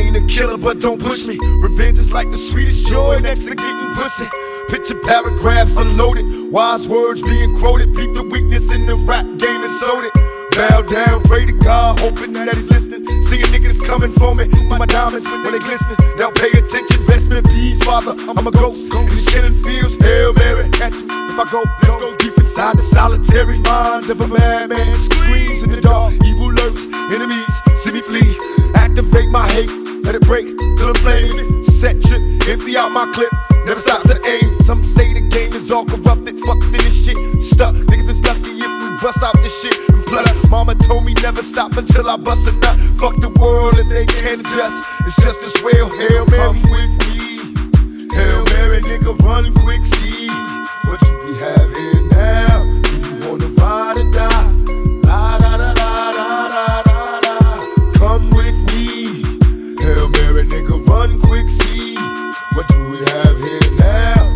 ain't a killer, but don't push me. Revenge is like the sweetest joy next to getting pussy. Picture paragraphs unloaded, wise words being quoted. Beat the weakness in the rap game and sold it. Bow down, pray to God, hoping that he's listening. Seeing niggas coming for me, my diamonds when they glistening. Now pay attention, best man, peace, father. I'm a ghost, in these killing fields. Hail Mary, catch me if I go. Let's go deep inside the solitary mind of a madman. Screams in the dark, evil lurks, enemies see me flee. Activate my hate, let it break till I'm flaming. Set trip, empty out my clip. Never stop to aim. Some say the game is all corrupted. Fucked in this shit. Stuck. Niggas is lucky if we bust out this shit. And plus, mama told me never stop until I bust a nut. Fuck the world if they can't adjust. It's just as well. Hail Mary with me. Hail Mary, nigga, run quick, see what do we have here now? Do you wanna ride or die? La da da da da da da da. Come with me. Hail Mary, nigga, run quick, see what do we have here now?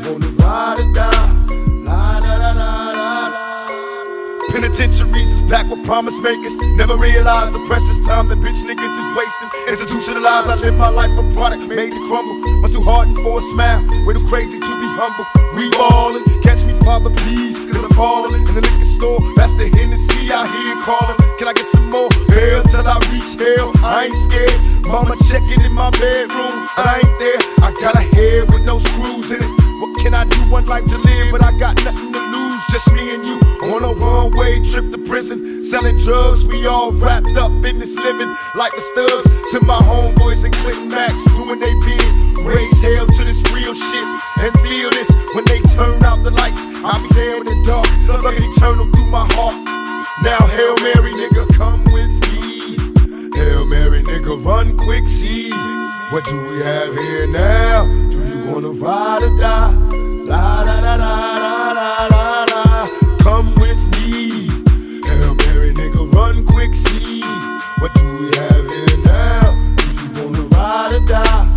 You wanna ride or die? La da da da da da. Penitentiaries is packed with promise makers. Never realized the precious time that bitch niggas is wasting. Institutionalized, I live my life a product made to crumble. Much too hardened for a smile, way too crazy to be humble. We ballin', catch me father please, cause I'm falling. In the liquor store, that's the Hennessy I hear calling. Can I get some more? Hell till I reach hell, I ain't scared. Mama checking in my bedroom, I ain't there. I got a head with no screws in it. What can I do? One life to live, but I got nothing to lose. Just me and you on a one-way trip to prison. Selling drugs, we all wrapped up in this living. Like the studs to my homeboys and Clinton Max doing they bid. Raise hell to this real shit and feel this. When they turn out the lights, I'll be there in the dark. Love it eternal through my heart. Now Hail Mary, nigga, come with me. Hail Mary, nigga, run quick, see what do we have here now? Do you wanna ride or die? La da da da da da da da. Come with me. Hail Mary, nigga, run quick, see what do we have here now? Do you wanna ride or die?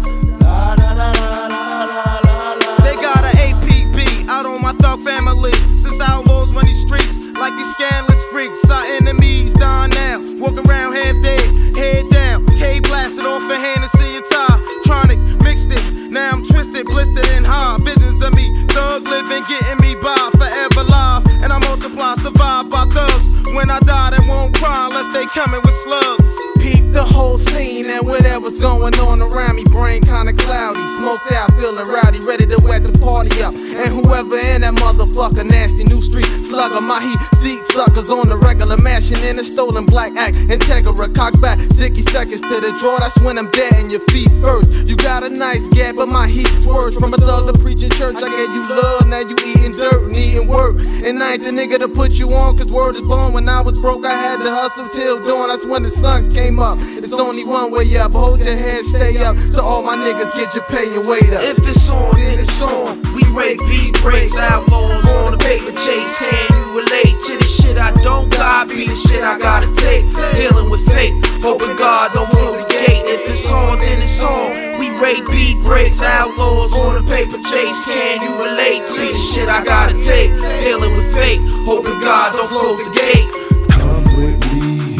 La da da da da da da. They got an APB out on my thug family. Since outlaws run these streets like these scandalous freaks. Our enemies dying now, walking around half dead, head down. K blasted off a Hennessy and tie. Tronic mixed it, now I'm twisted, blistered and high. Visions of me, thug living, getting me by, forever live. And I multiply, survived by thugs. When I die, they won't cry unless they coming with slugs. Peep the whole scene and whatever's going on around me. Brain kinda cloudy, smoked out, feeling rowdy, ready to wet the party up. And whoever in that motherfucker, nasty new street slugger, my heat seat suckers on the regular, mashing in a stolen black act. Integra, cock back, 60 seconds to the draw. That's when I'm dead in your feet first. You got a nice gap, but my heat's worse. From a thug to preaching church, I gave you love, now you eating dirt and eating work. And I ain't the nigga to put you on, cause word is born. When I was broke, I had to hustle till dawn. That's when the sun came up. It's only one way up, hold your head, stay up. To all my niggas, get your pay and wait up. If it's on, then it's on. We rake beat breaks, outlaws on the paper chase. Can you relate to the shit I don't got? Be the shit I gotta take. Dealing with fate, hoping God don't close the gate. If it's on, then it's on. We rake beat breaks, outlaws on the paper chase. Can you relate to the shit I gotta take? Dealing with fate, hoping God don't close the gate. Come with me,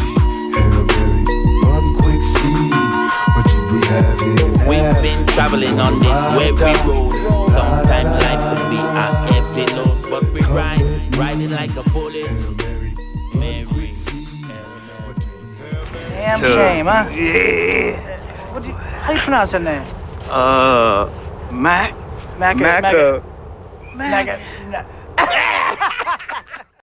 Hail Mary, run quick, see what do we have here now? We've been traveling on this weary road. Sometimes life could be a heavy load, but we riding like a bullet. Mary. Damn shame, huh? Yeah. How do you pronounce your name? Mac. Mac.